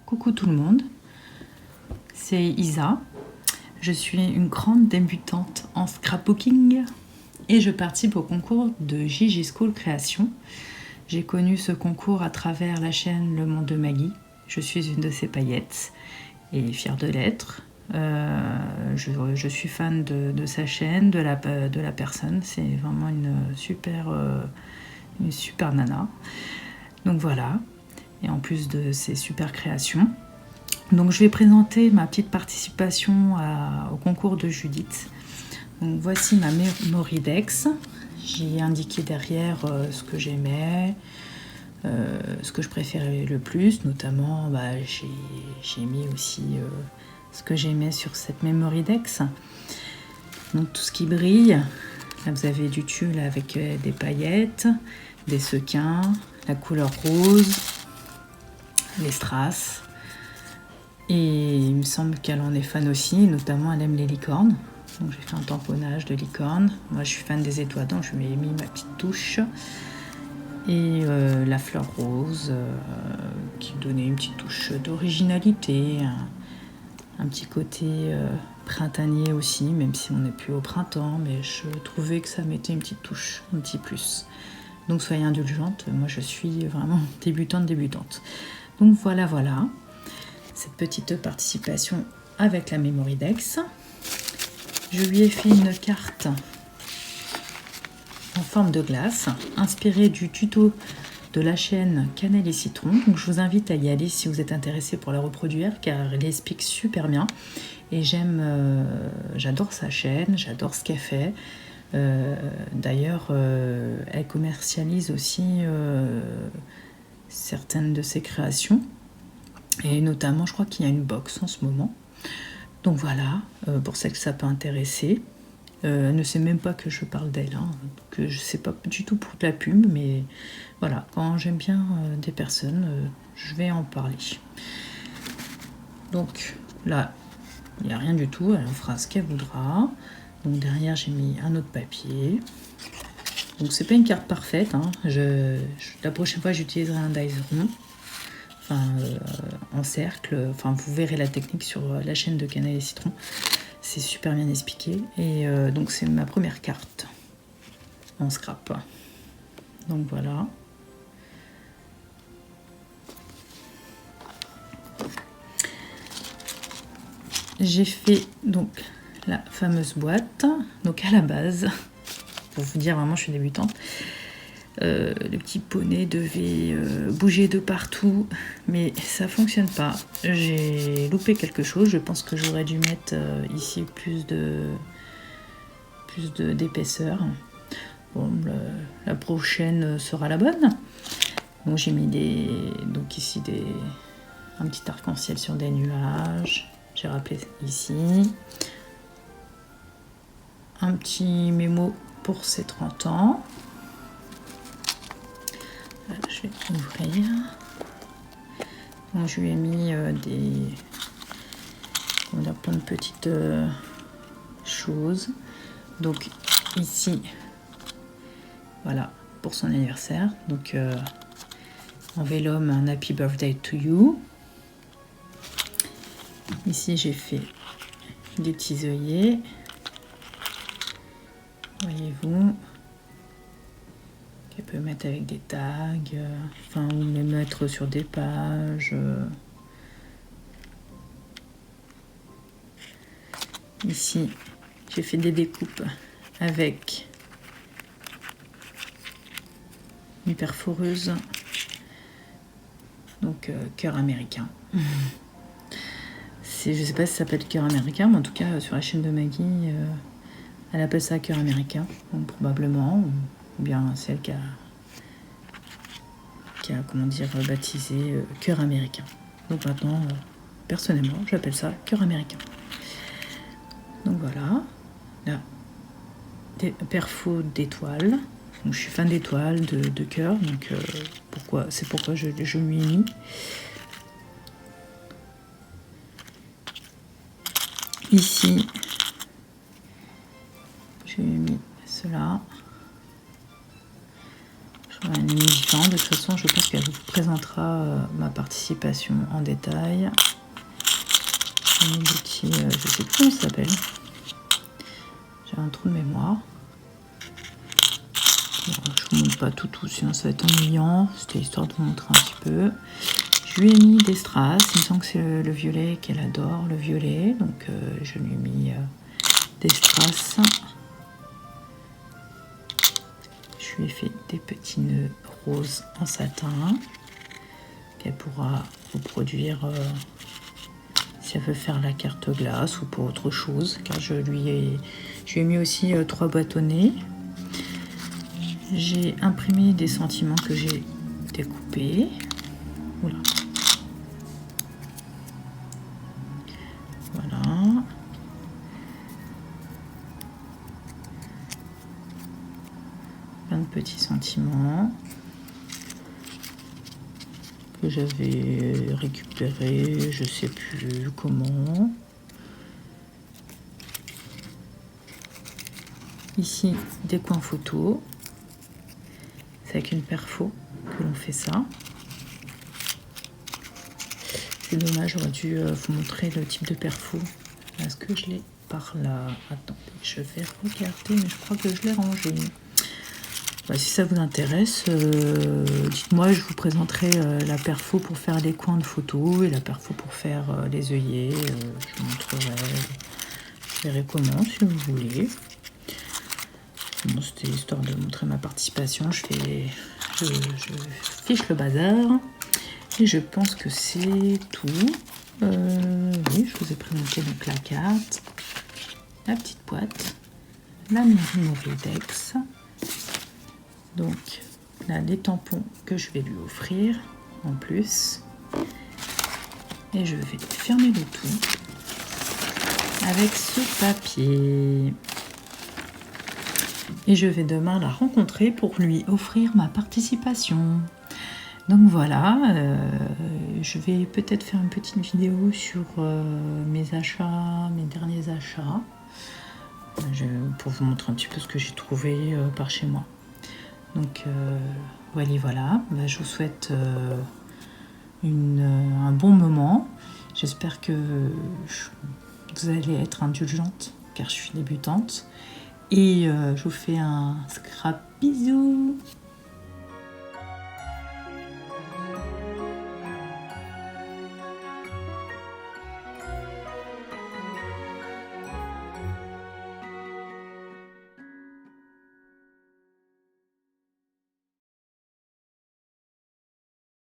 Coucou tout le monde, c'est Isa. Je suis une grande débutante en scrapbooking et je participe au concours de Gigi School Création. J'ai connu ce concours à travers la chaîne Le Monde de Maggie. Je suis une de ses paillettes et fière de l'être. Je suis fan de sa chaîne, de la personne. C'est vraiment une super nana. Donc voilà. Et en plus de ces super créations. Donc je vais présenter ma petite participation au concours de Judith. Donc voici ma Mémoridex. J'ai indiqué derrière ce que j'aimais, ce que je préférais le plus, notamment j'ai mis aussi ce que j'aimais sur cette Mémoridex. Donc tout ce qui brille. Là vous avez du tulle avec des paillettes, des sequins, la couleur rose, les strass. Et il me semble qu'elle en est fan aussi, notamment elle aime les licornes. Donc j'ai fait un tamponnage de licorne. Moi je suis fan des étoiles, donc je lui ai mis ma petite touche. Et la fleur rose qui donnait une petite touche d'originalité, un petit côté printanier aussi, même si on n'est plus au printemps, mais je trouvais que ça mettait une petite touche, un petit plus. Donc soyez indulgente, moi je suis vraiment débutante. Donc voilà. Cette petite participation avec la Mémoridex. Je lui ai fait une carte en forme de glace, inspirée du tuto de la chaîne Cannelle et Citron. Donc je vous invite à y aller si vous êtes intéressé pour la reproduire, car elle explique super bien. Et j'adore sa chaîne, j'adore ce qu'elle fait. D'ailleurs, elle commercialise aussi certaines de ses créations. Et notamment, je crois qu'il y a une box en ce moment. Donc voilà, pour celle que ça peut intéresser. Elle ne sait même pas que je parle d'elle. Donc je ne sais pas du tout pour de la pub, mais voilà, quand j'aime bien des personnes, je vais en parler. Donc là, il n'y a rien du tout. Elle en fera ce qu'elle voudra. Donc derrière, j'ai mis un autre papier. Donc c'est pas une carte parfaite. La prochaine fois, j'utiliserai un dies rond. En cercle, vous verrez la technique sur la chaîne de Cannelle et Citron, c'est super bien expliqué. Et donc c'est ma première carte en scrap. Donc voilà. J'ai fait donc la fameuse boîte. Donc à la base, pour vous dire vraiment je suis débutante, le petit poney devait bouger de partout, mais ça fonctionne pas. J'ai loupé quelque chose. Je pense que j'aurais dû mettre ici plus d'épaisseur. Bon, la prochaine sera la bonne. Donc j'ai mis ici un petit arc-en-ciel sur des nuages. J'ai rappelé ici un petit mémo pour ses 30 ans. Je vais ouvrir. Donc, je lui ai mis plein de petites choses. Donc ici, voilà, pour son anniversaire. Donc en vélum, un Happy Birthday to You. Ici, j'ai fait des petits œillets. Voyez-vous. Qu'elle peut mettre avec des tags, ou les mettre sur des pages. Ici, j'ai fait des découpes avec une perforeuse, donc cœur américain. Je ne sais pas si ça s'appelle cœur américain, mais en tout cas, sur la chaîne de Maggie, elle appelle ça cœur américain, donc probablement. Ou bien celle qui a baptisé cœur américain. Donc maintenant, personnellement, j'appelle ça cœur américain. Donc voilà, là, des perfos d'étoiles. Donc je suis fan d'étoiles, de cœur, donc c'est pourquoi je m'y ai mis. Ici, j'ai mis cela. temps. De toute façon, je pense qu'elle vous présentera ma participation en détail. J'ai mis des petits, je sais plus comment ça s'appelle. J'ai un trou de mémoire. Bon, je vous montre pas tout, sinon ça va être ennuyant. C'était histoire de vous montrer un petit peu. Je lui ai mis des strass. Il me semble que c'est le violet qu'elle adore, le violet. Donc je lui ai mis des strass. Je lui ai fait des petits nœuds roses en satin qu'elle pourra reproduire si elle veut faire la carte glace ou pour autre chose, car je lui ai mis aussi 3 bâtonnets. J'ai imprimé des sentiments que j'ai découpés. Oula. Voilà. Plein de petits sentiments que j'avais récupérés, je sais plus comment. Ici, des coins photos. C'est avec une perfo que l'on fait ça. C'est dommage, j'aurais dû vous montrer le type de perfo. Est-ce que je l'ai par là? Attendez, je vais regarder, mais je crois que je l'ai rangé. Bah, si ça vous intéresse, dites-moi, je vous présenterai la perfo pour faire les coins de photos et la perfo pour faire les œillets. Je vous montrerai, je verrai comment si vous voulez. Bon, c'était histoire de montrer ma participation. Je fiche le bazar. Et je pense que c'est tout. Oui, je vous ai présenté donc la carte, la petite boîte, la Méridex. Donc là, les tampons que je vais lui offrir en plus. Et je vais fermer le tout avec ce papier. Et je vais demain la rencontrer pour lui offrir ma participation. Donc voilà, je vais peut-être faire une petite vidéo sur mes achats, mes derniers achats, pour vous montrer un petit peu ce que j'ai trouvé par chez moi. Donc voilà, je vous souhaite un bon moment. J'espère que vous allez être indulgente, car je suis débutante. Et je vous fais un scrap bisous.